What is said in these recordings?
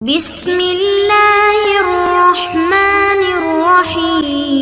بسم اللہ الرحمن الرحیم۔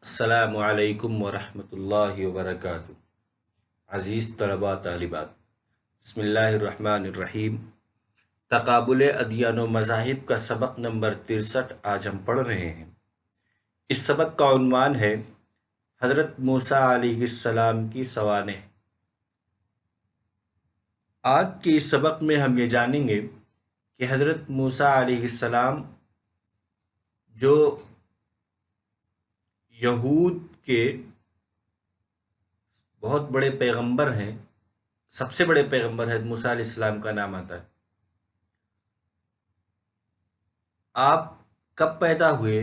السلام علیکم ورحمۃ اللہ وبرکاتہ۔ عزیز طلباء طالبات، بسم اللہ الرحمن الرحیم۔ تقابل ادیان و مذاہب کا سبق نمبر 63 آج ہم پڑھ رہے ہیں۔ اس سبق کا عنوان ہے حضرت موسیٰ علیہ السلام کی سوانح۔ آج کے اس سبق میں ہم یہ جانیں گے کہ حضرت موسیٰ علیہ السلام جو یہود کے بہت بڑے پیغمبر ہیں، سب سے بڑے پیغمبر حضرت موسیٰ علیہ السلام کا نام آتا ہے۔ آپ کب پیدا ہوئے،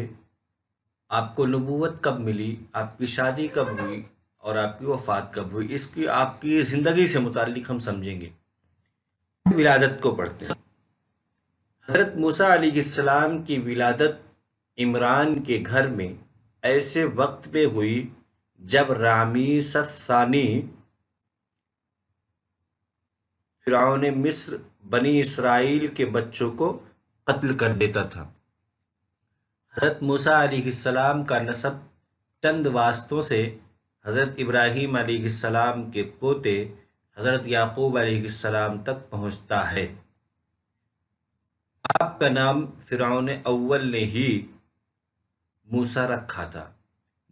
آپ کو نبوت کب ملی، آپ کی شادی کب ہوئی اور آپ کی وفات کب ہوئی، اس کی آپ کی زندگی سے متعلق ہم سمجھیں گے۔ ولادت کو پڑھتے ہیں۔ حضرت موسیٰ علیہ السلام کی ولادت عمران کے گھر میں ایسے وقت پہ ہوئی جب رامسیس الثانی فرعون مصر بنی اسرائیل کے بچوں کو قتل کر دیتا تھا۔ حضرت موسیٰ علیہ السلام کا نسب چند واسطوں سے حضرت ابراہیم علیہ السلام کے پوتے حضرت یعقوب علیہ السلام تک پہنچتا ہے۔ آپ کا نام فرعون اول نے ہی موسیٰ رکھا تھا۔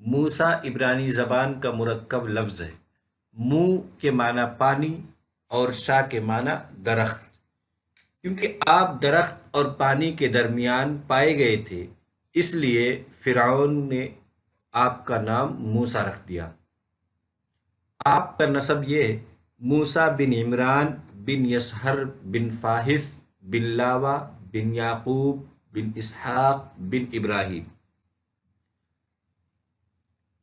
موسیٰ عبرانی زبان کا مرکب لفظ ہے۔ مو کے معنی پانی اور شا کے معنی درخت۔ کیونکہ آپ درخت اور پانی کے درمیان پائے گئے تھے، اس لیے فرعون نے آپ کا نام موسیٰ رکھ دیا۔ آپ کا نسب یہ موسیٰ بن عمران بن یسہر بن فاہث بن لاوا بن یعقوب بن اسحاق بن ابراہیم۔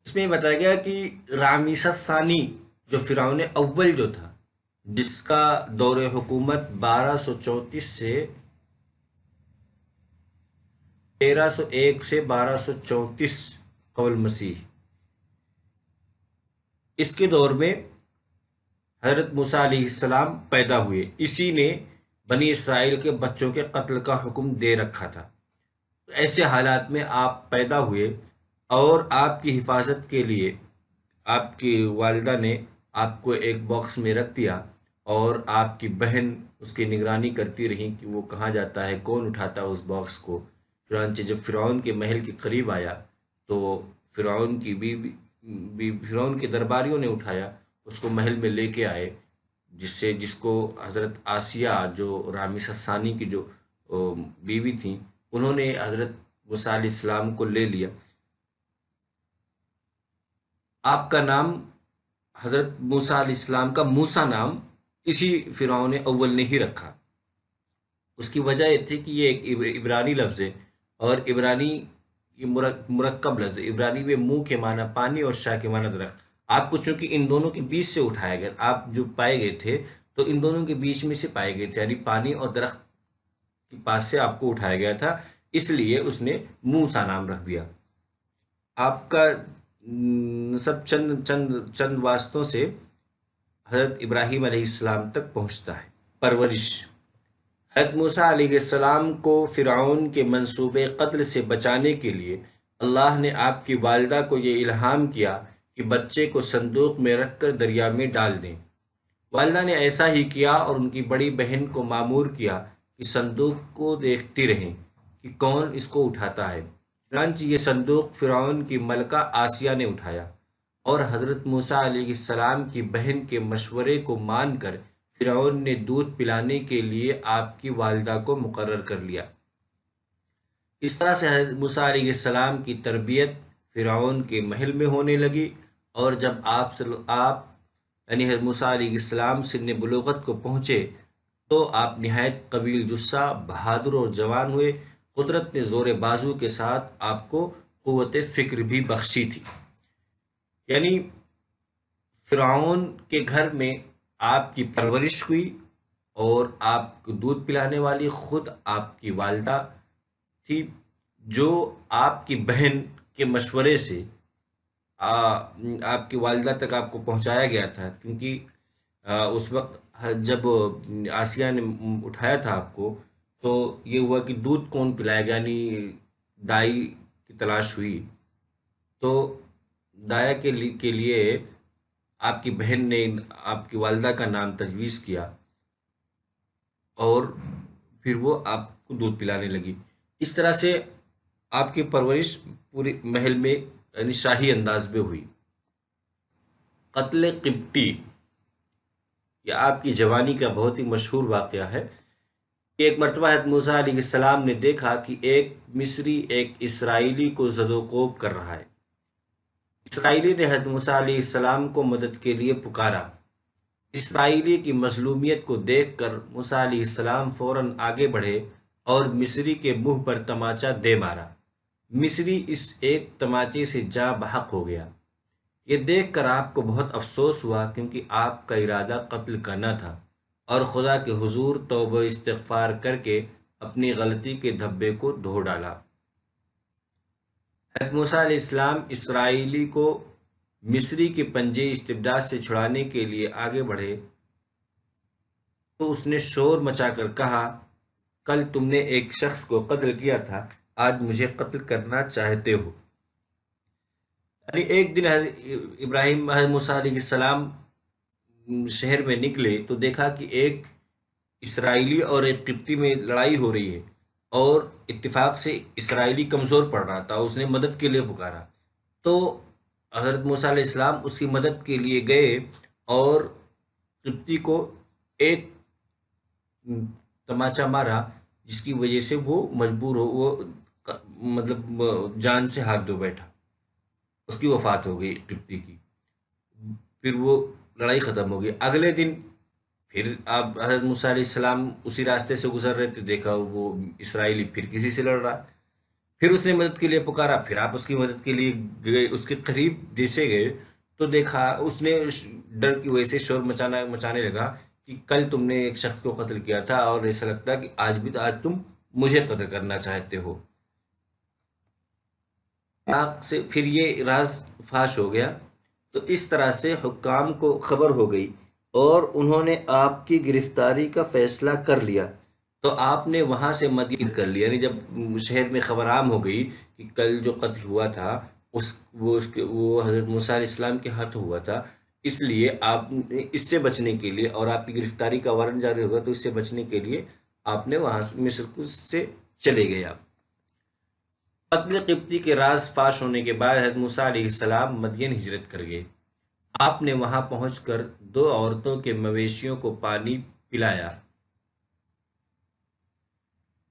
اس میں بتایا گیا کہ رامسیس الثانی جو فرعون اول جو تھا، جس کا دور حکومت 1234 سے 1301 سے 1234 قبل مسیح، اس کے دور میں حضرت موسیٰ علیہ السلام پیدا ہوئے۔ اسی نے بنی اسرائیل کے بچوں کے قتل کا حکم دے رکھا تھا۔ ایسے حالات میں آپ پیدا ہوئے اور آپ کی حفاظت کے لیے آپ کی والدہ نے آپ کو ایک باکس میں رکھ دیا اور آپ کی بہن اس کی نگرانی کرتی رہی کہ وہ کہاں جاتا ہے، کون اٹھاتا ہے اس باکس کو۔ چنانچہ جب فرعون کے محل کے قریب آیا تو فرعون کی فرعون کے درباریوں نے اٹھایا، اس کو محل میں لے کے آئے، جس کو حضرت آسیہ جو رامسیس الثانی کی جو بیوی تھیں، انہوں نے حضرت موسیٰ علیہ السلام کو لے لیا۔ آپ کا نام حضرت موسیٰ علیہ السلام کا موسیٰ نام اسی فرعون اول نے ہی رکھا۔ اس کی وجہ یہ تھی کہ یہ ایک عبرانی لفظ ہے اور عبرانی یہ مرکب لفظ ہے۔ عبرانی میں منہ کے معنی پانی اور شاہ کے معنی درخت۔ آپ کو چونکہ ان دونوں کے بیچ سے اٹھایا گیا، آپ جو پائے گئے تھے تو ان دونوں کے بیچ میں سے پائے گئے تھے، یعنی پانی اور درخت کے پاس سے آپ کو اٹھایا گیا تھا، اس لیے اس نے موسیٰ نام رکھ دیا۔ آپ کا سب چند واسطوں سے حضرت ابراہیم علیہ السلام تک پہنچتا ہے۔ پرورش۔ حضرت موسیٰ علیہ السلام کو فرعون کے منصوبے قتل سے بچانے کے لیے اللہ نے آپ کی والدہ کو یہ الہام کیا کہ بچے کو صندوق میں رکھ کر دریا میں ڈال دیں۔ والدہ نے ایسا ہی کیا اور ان کی بڑی بہن کو مامور کیا کہ صندوق کو دیکھتی رہیں کہ کون اس کو اٹھاتا ہے۔ چنانچہ یہ صندوق فرعون کی ملکہ آسیہ نے اٹھایا اور حضرت موسیٰ علیہ السلام کی بہن کے مشورے کو مان کر فرعون نے دودھ پلانے کے لیے آپ کی والدہ کو مقرر کر لیا۔ اس طرح سے حضرت موسیٰ علیہ السلام کی تربیت فرعون کے محل میں ہونے لگی، اور جب آپ یعنی حضرت موسیٰ علیہ السلام سن بلوغت کو پہنچے تو آپ نہایت قویل جثہ، بہادر اور جوان ہوئے۔ قدرت نے زور بازو کے ساتھ آپ کو قوت فکر بھی بخشی تھی۔ یعنی فرعون کے گھر میں آپ کی پرورش ہوئی اور آپ کو دودھ پلانے والی خود آپ کی والدہ تھی، جو آپ کی بہن کے مشورے سے آپ کی والدہ تک آپ کو پہنچایا گیا تھا، کیونکہ اس وقت جب آسیہ نے اٹھایا تھا آپ کو، تو یہ ہوا کہ دودھ کون پلائے گا، یعنی دائی کی تلاش ہوئی. تو دایا کے لیے آپ کی بہن نے آپ کی والدہ کا نام تجویز کیا، اور پھر وہ آپ کو دودھ پلانے لگی. اس طرح سے آپ کی پرورش پوری محل میں یعنی شاہی انداز میں ہوئی. قتل قبطی یہ آپ کی جوانی کا بہت ہی مشہور واقعہ ہے. ایک مرتبہ حضرت موسیٰ علیہ السلام نے دیکھا کہ ایک مصری ایک اسرائیلی کو زد و کوب کر رہا ہے. اسرائیلی نے حضرت موسیٰ علیہ السلام کو مدد کے لیے پکارا. اسرائیلی کی مظلومیت کو دیکھ کر موسیٰ علیہ السلام فوراً آگے بڑھے اور مصری کے منہ پر تماچا دے مارا. مصری اس ایک تماچے سے جاں بحق ہو گیا. یہ دیکھ کر آپ کو بہت افسوس ہوا، کیونکہ آپ کا ارادہ قتل کا نہ تھا، اور خدا کے حضور توبہ استغفار کر کے اپنی غلطی کے دھبے کو دھو ڈالا. حضرت موسیٰ علیہ السلام اسرائیلی کو مصری کے پنجے استبداد سے چھڑانے کے لیے آگے بڑھے تو اس نے شور مچا کر کہا، کل تم نے ایک شخص کو قتل کیا تھا، آج مجھے قتل کرنا چاہتے ہو. یعنی ایک دن حضرت موسیٰ علیہ السلام شہر میں نکلے تو دیکھا کہ ایک اسرائیلی اور ایک قبطی میں لڑائی ہو رہی ہے، اور اتفاق سے اسرائیلی کمزور پڑ رہا تھا، اس نے مدد کے لیے پکارا. تو حضرت موسیٰ علیہ السلام اس کی مدد کے لیے گئے اور قبطی کو ایک تماچا مارا، جس کی وجہ سے وہ مجبور ہو وہ مطلب جان سے ہاتھ دھو بیٹھا. اس کی وفات ہو گئی قبطی کی. پھر وہ لڑائی ختم ہو گئی. اگلے دن پھر آپ حضرت موسیٰ علیہ السلام اسی راستے سے گزر رہے تھے، دیکھا وہ اسرائیلی پھر کسی سے لڑ رہا. پھر اس نے مدد کے لیے پکارا، پھر آپ اس کی مدد کے لیے گئے، اس کے قریب جیسے گئے تو دیکھا اس نے ڈر کی وجہ سے شور مچانے لگا کہ کل تم نے ایک شخص کو قتل کیا تھا، اور ایسا لگتا کہ آج تم مجھے قتل کرنا چاہتے ہو. سے پھر یہ راز فاش ہو گیا. تو اس طرح سے حکام کو خبر ہو گئی اور انہوں نے آپ کی گرفتاری کا فیصلہ کر لیا. تو آپ نے وہاں سے مدین کر لیا. یعنی جب شہر میں خبر عام ہو گئی کہ کل جو قتل ہوا تھا وہ حضرت موسیٰ علیہ السلام کے ہاتھ ہوا تھا، اس لیے آپ نے اس سے بچنے کے لیے، اور آپ کی گرفتاری کا وارنٹ جاری ہوگا تو اس سے بچنے کے لیے آپ نے وہاں سے مصر سے چلے گئے. آپ قتل قبطی کے راز فاش ہونے کے بعد حضرت موسیٰ علیہ السلام مدین ہجرت کر گئے. آپ نے وہاں پہنچ کر 2 عورتوں کے مویشیوں کو پانی پلایا.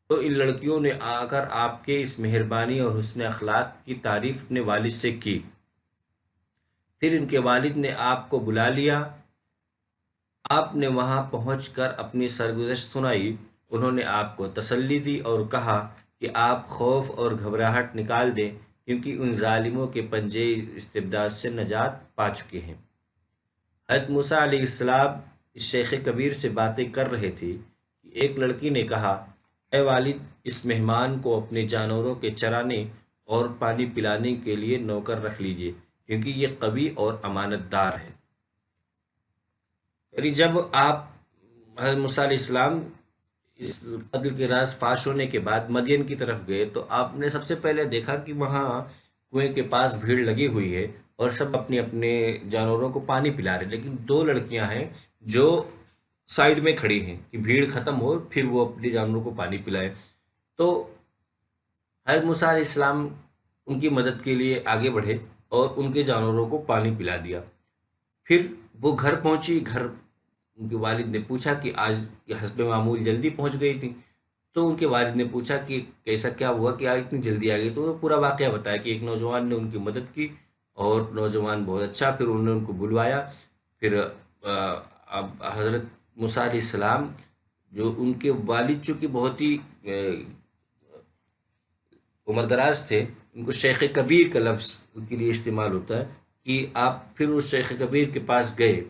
تو ان لڑکیوں نے آ کر آپ کے اس مہربانی اور حسن اخلاق کی تعریف اپنے والد سے کی. پھر ان کے والد نے آپ کو بلا لیا. آپ نے وہاں پہنچ کر اپنی سرگزشت سنائی. انہوں نے آپ کو تسلی دی اور کہا کہ آپ خوف اور گھبراہٹ نکال دیں، کیونکہ ان ظالموں کے پنجے استبداد سے نجات پا چکے ہیں. حضرت موسیٰ علیہ السلام اس شیخ کبیر سے باتیں کر رہے تھے کہ ایک لڑکی نے کہا، اے والد، اس مہمان کو اپنے جانوروں کے چرانے اور پانی پلانے کے لیے نوکر رکھ لیجئے، کیونکہ یہ قوی اور امانت دار ہے. یعنی جب آپ حضرت موسیٰ علیہ السلام اس قتل کے راز فاش ہونے کے بعد مدین کی طرف گئے تو آپ نے سب سے پہلے دیکھا کہ وہاں کنویں کے پاس بھیڑ لگی ہوئی ہے اور سب اپنے اپنے جانوروں کو پانی پلا رہے، لیکن 2 لڑکیاں ہیں جو سائیڈ میں کھڑی ہیں کہ بھیڑ ختم ہو پھر وہ اپنے جانوروں کو پانی پلائے. تو حضرت موسیٰ علیہ السلام ان کی مدد کے لیے آگے بڑھے اور ان کے جانوروں کو پانی پلا دیا. پھر وہ گھر پہنچی. گھر ان کے والد نے پوچھا کہ آج حسب معمول جلدی پہنچ گئی تھی. تو ان کے والد نے پوچھا کہ کیسا کیا ہوا کہ آج اتنی جلدی آ گئی. تو انہوں نے پورا واقعہ بتایا کہ ایک نوجوان نے ان کی مدد کی اور نوجوان بہت اچھا. پھر انہوں نے ان کو بلوایا. پھر اب حضرت موسیٰ علیہ السلام جو ان کے والد چونکہ بہت ہی عمر دراز تھے، ان کو شیخ کبیر کا لفظ ان کے لیے استعمال ہوتا ہے کہ آپ پھر اس شیخ کبیر کے پاس گئے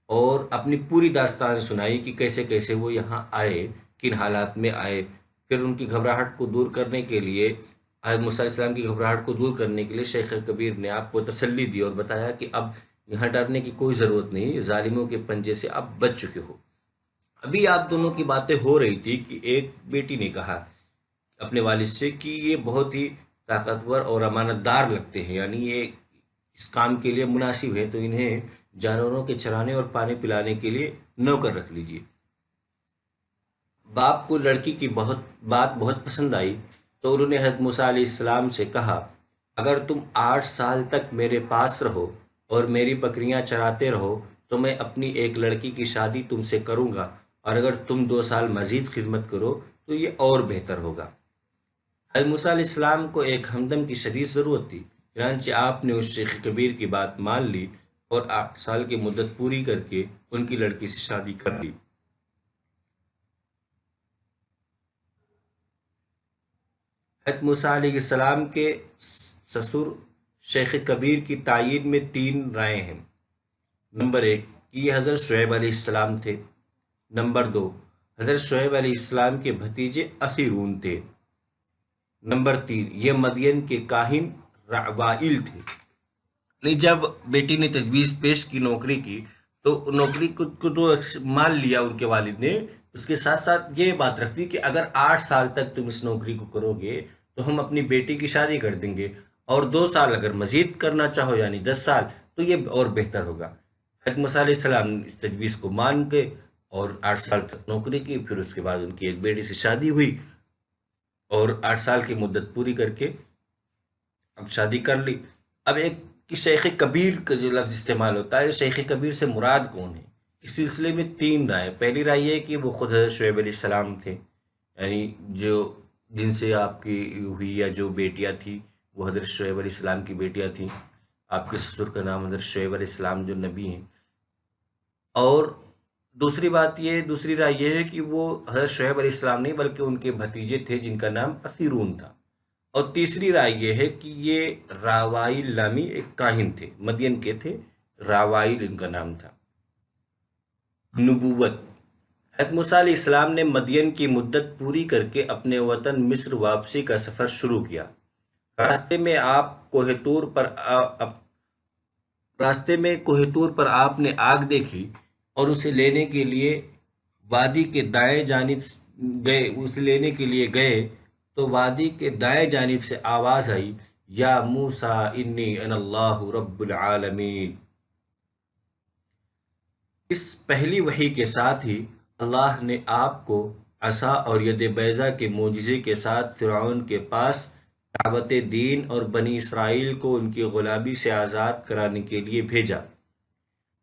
اور اپنی پوری داستان سنائی کہ کیسے کیسے وہ یہاں آئے، کن حالات میں آئے. پھر ان کی گھبراہٹ کو دور کرنے کے لیے، حضرت موسیٰ علیہ السلام کی گھبراہٹ کو دور کرنے کے لیے شیخ کبیر نے آپ کو تسلی دی اور بتایا کہ اب یہاں ڈرنے کی کوئی ضرورت نہیں، ظالموں کے پنجے سے آپ بچ چکے ہو. ابھی آپ دونوں کی باتیں ہو رہی تھی کہ ایک بیٹی نے کہا اپنے والد سے کہ یہ بہت ہی طاقتور اور امانت دار لگتے ہیں، یعنی یہ اس کام کے لیے مناسب ہے، تو انہیں جانوروں کے چرانے اور پانی پلانے کے لیے نوکر رکھ لیجیے۔ باپ کو لڑکی کی بات بہت پسند آئی، تو انہوں نے حضرت موسیٰ علیہ السلام سے کہا، اگر تم 8 سال تک میرے پاس رہو اور میری بکریاں چراتے رہو تو میں اپنی ایک لڑکی کی شادی تم سے کروں گا، اور اگر تم 2 سال مزید خدمت کرو تو یہ اور بہتر ہوگا۔ حضرت موسیٰ علیہ السلام کو ایک ہمدم کی شدید ضرورت تھی، چنانچہ آپ نے اس شیخ کبیر کی بات مان لی اور 8 سال کی مدت پوری کر کے ان کی لڑکی سے شادی کر لی۔ حضرت موسیٰ علیہ السلام کے سسر شیخ کبیر کی تعیین میں 3 رائے ہیں۔ نمبر 1 کہ یہ حضرت شعیب علیہ السلام تھے۔ نمبر 2 حضرت شعیب علیہ السلام کے بھتیجے اخیرون تھے۔ نمبر 3 یہ مدین کے کاہن رعوائل تھے۔ جب بیٹی نے تجویز پیش کی نوکری کی تو نوکری کو تو مان لیا ان کے والد نے، اس کے ساتھ ساتھ یہ بات رکھ دی کہ اگر 8 سال تک تم اس نوکری کو کرو گے تو ہم اپنی بیٹی کی شادی کر دیں گے، اور 2 سال اگر مزید کرنا چاہو یعنی 10 سال تو یہ اور بہتر ہوگا۔ حضرت موسیٰ علیہ السلام نے اس تجویز کو مان کے اور 8 سال تک نوکری کی، پھر اس کے بعد ان کی ایک بیٹی سے شادی ہوئی اور 8 سال کی مدت پوری کر کے اب شادی کر لی۔ اب ایک کہ شیخ کبیر کا جو لفظ استعمال ہوتا ہے، شیخ کبیر سے مراد کون ہے؟ اس سلسلے میں 3 رائے۔ پہلی رائے یہ ہے کہ وہ خود حضرت شعیب علیہ السلام تھے، یعنی جو جن سے آپ کی ہوئی یا جو بیٹیاں تھیں وہ حضرت شعیب علیہ السلام کی بیٹیاں تھیں۔ آپ کے سسر کا نام حضرت شعیب علیہ السلام جو نبی ہیں۔ اور دوسری رائے یہ ہے کہ وہ حضرت شعیب علیہ السلام نہیں بلکہ ان کے بھتیجے تھے جن کا نام اخیرون تھا۔ اور تیسری رائے یہ ہے کہ یہ راوائل نامی ایک کاہن تھے، مدین کے تھے، راوائل ان کا نام تھا۔ نبوت: حضرت موسیٰ علیہ السلام نے مدین کی مدت پوری کر کے اپنے وطن مصر واپسی کا سفر شروع کیا۔ راستے میں کوہ طور پر آپ نے آگ دیکھی اور اسے لینے کے لیے وادی کے دائیں جانب گئے تو وادی کے دائیں جانب سے آواز آئی، یا موسیٰ انی انا اللہ رب العالمین۔ اس پہلی وحی کے ساتھ ہی اللہ نے آپ کو عصا اور ید بیضا کے معجزے کے ساتھ فرعون کے پاس دعوت دین اور بنی اسرائیل کو ان کی غلامی سے آزاد کرانے کے لیے بھیجا۔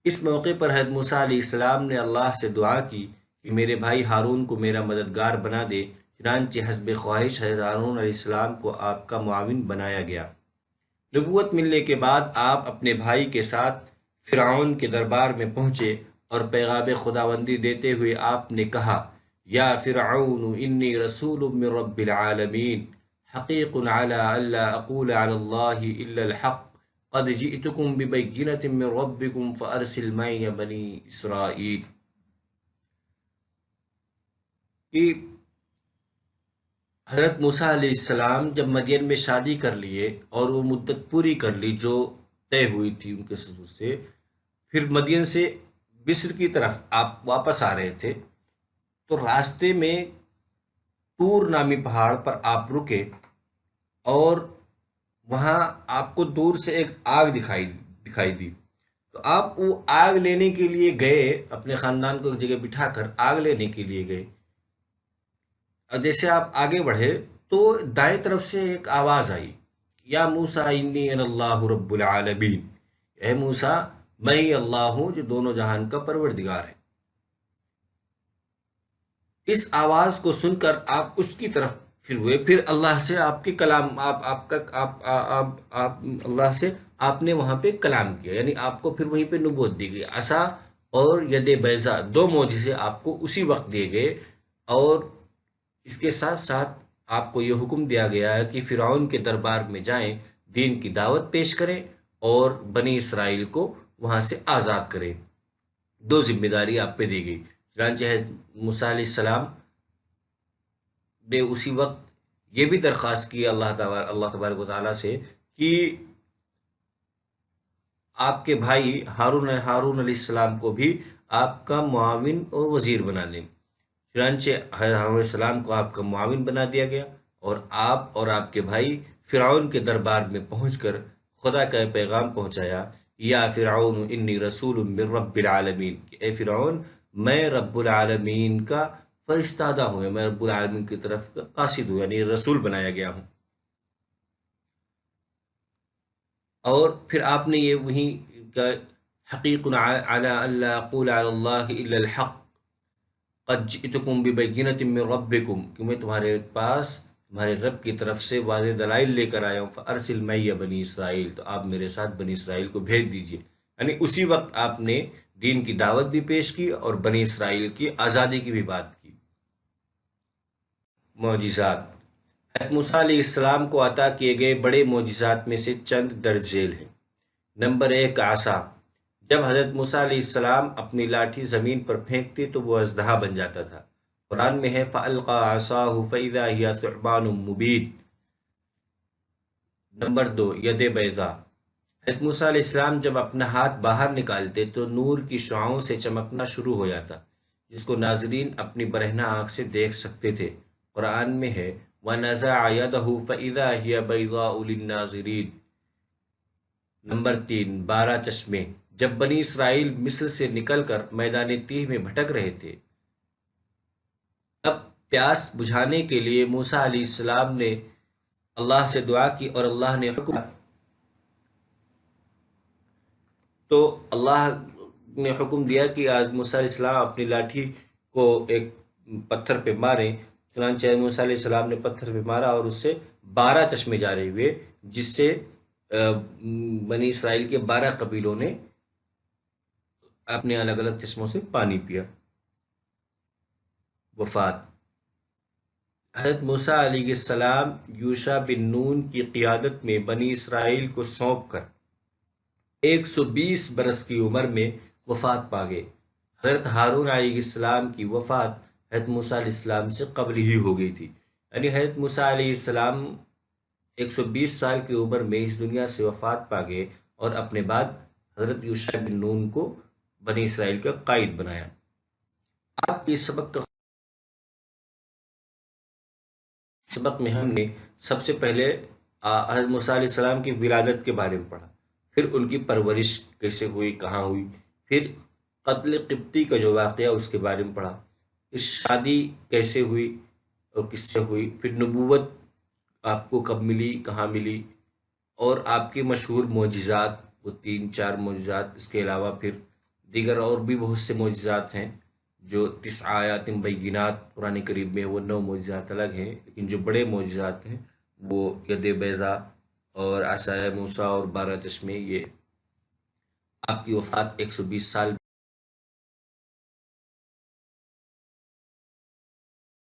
اس موقع پر حضرت موسیٰ علیہ السلام نے اللہ سے دعا کی کہ میرے بھائی ہارون کو میرا مددگار بنا دے، چنانچہ حسب خواہش حضرت ہارون علیہ السلام کو آپ کا معاون بنایا گیا۔ نبوت ملنے کے بعد آپ اپنے بھائی کے ساتھ فرعون کے دربار میں پہنچے اور پیغام خداوندی دیتے ہوئے آپ نے کہا، یا فرعون انی رسول من رب العالمین، حقیق علی الا اقول علی اللہ الا الحق، قد جئتکم ببینۃ من ربکم فارسل معی بنی اسرائیل۔ کہ حضرت موسیٰ علیہ السلام جب مدین میں شادی کر لیے اور وہ مدت پوری کر لی جو طے ہوئی تھی ان کے سسر سے، پھر مدین سے مصر کی طرف آپ واپس آ رہے تھے تو راستے میں طور نامی پہاڑ پر آپ رکے اور وہاں آپ کو دور سے ایک آگ دکھائی دی، تو آپ وہ آگ لینے کے لیے گئے، اپنے خاندان کو ایک جگہ بٹھا کر آگ لینے کے لیے گئے۔ اور جیسے آپ آگے بڑھے تو دائیں طرف سے ایک آواز آئی، یا موسیٰ انی انا اللہ رب العالمین، اے موسیٰ میں ہی اللہ ہوں جو دونوں جہان کا پروردگار ہے۔ اس آواز کو سن کر آپ اس کی طرف پھر ہوئے، پھر اللہ سے آپ کے کلام اللہ سے آپ نے وہاں پہ کلام کیا، یعنی آپ کو پھر وہیں پہ نبوت دی گئی۔ عصا اور ید بیضا 2 معجزے آپ کو اسی وقت دیے گئے، اور اس کے ساتھ ساتھ آپ کو یہ حکم دیا گیا ہے کہ فرعون کے دربار میں جائیں، دین کی دعوت پیش کریں اور بنی اسرائیل کو وہاں سے آزاد کریں۔ 2 ذمہ داری آپ پہ دی گئی۔ چنانچہ موسیٰ علیہ السلام نے اسی وقت یہ بھی درخواست کی اللہ تبارک و تعالیٰ سے کہ آپ کے بھائی ہارون علیہ السلام کو بھی آپ کا معاون اور وزیر بنا دیں۔ چنانچہ ہارون علیہ السلام کو آپ کا معاون بنا دیا گیا، اور آپ اور آپ کے بھائی فرعون کے دربار میں پہنچ کر خدا کا پیغام پہنچایا، یا فرعون انی رسول من رب العالمین، کہ اے فرعون میں رب العالمین کا فرستادہ ہوں، میں رب العالمین کی طرف کا قاصد ہوں، یعنی رسول بنایا گیا ہوں۔ اور پھر آپ نے یہ وہیں کا حقیق علی اللہ اقول علی اللہ الا الحق قد جئتکم ببینۃ من ربکم، کہ میں تمہارے پاس تمہارے رب کی طرف سے واضح دلائل لے کر آیا ہوں، فارسل معی بنی اسرائیل، تو آپ میرے ساتھ بنی اسرائیل کو بھیج دیجیے۔ یعنی اسی وقت آپ نے دین کی دعوت بھی پیش کی اور بنی اسرائیل کی آزادی کی بھی بات کی۔ معجزات۔ حضرت موسیٰ علیہ السلام کو عطا کیے گئے بڑے معجزات میں سے چند درج ذیل ہیں۔ نمبر 1، عصا۔ جب حضرت موسیٰ علیہ السلام اپنی لاٹھی زمین پر پھینکتے تو وہ اژدہا بن جاتا تھا۔ قرآن میں ہے فَأَلْقَىٰ عَصَاهُ فَإِذَا هِيَ ثُعْبَانٌ مُّبِينٌ۔ نمبر 2، ید بیضا۔ حضرت موسیٰ علیہ السلام جب اپنا ہاتھ باہر نکالتے تو نور کی شعاؤں سے چمکنا شروع ہو جاتا، جس کو ناظرین اپنی برہنہ آنکھ سے دیکھ سکتے تھے۔ قرآن میں ہے وَنَزَعَ يَدَهُ فَإِذَا هِيَ بَيْضَاءُ لِلنَّاظِرِينَ۔ نمبر 3، 12 چشمے۔ جب بنی اسرائیل مصر سے نکل کر میدان تیہ میں بھٹک رہے تھے، تب پیاس بجھانے کے لیے موسیٰ علیہ السلام نے اللہ سے دعا کی، اور اللہ نے حکم دیا کہ آج موسیٰ علیہ السلام اپنی لاٹھی کو ایک پتھر پہ ماریں۔ چنانچہ موسیٰ علیہ السلام نے پتھر پہ مارا اور اس سے 12 چشمے جاری ہوئے، جس سے بنی اسرائیل کے 12 قبیلوں نے اپنے الگ الگ چشموں سے پانی پیا۔ وفات۔ حضرت موسیٰ علیہ السلام یوشع بن نون کی قیادت میں بنی اسرائیل کو سونپ کر 120 برس کی عمر میں وفات پا گئے۔ حضرت ہارون علیہ السلام کی وفات حضرت موسیٰ علیہ السلام سے قبل ہی ہو گئی تھی، یعنی حضرت موسیٰ علیہ السلام 120 سال کی عمر میں اس دنیا سے وفات پا گئے، اور اپنے بعد حضرت یوشع بن نون کو بنی اسرائیل کا قائد بنایا۔ آپ کے سبق میں ہم نے سب سے پہلے حضرت موسیٰ علیہ السلام کی ولادت کے بارے میں پڑھا، پھر ان کی پرورش کیسے ہوئی، کہاں ہوئی، پھر قتل قبطی کا جو واقعہ اس کے بارے میں پڑھا، پھر شادی کیسے ہوئی اور کس سے ہوئی، پھر نبوت آپ کو کب ملی، کہاں ملی، اور آپ کے مشہور معجزات، وہ 3-4 معجزات، اس کے علاوہ پھر دیگر اور بھی بہت سے معجزات ہیں جو 9 آیات بینات قرآن کریم میں، وہ 9 معجزات الگ ہیں، لیکن جو بڑے معجزات ہیں وہ ید بیضا اور عصا موسیٰ اور 12 چشمے۔ یہ آپ کی وفات 120 سال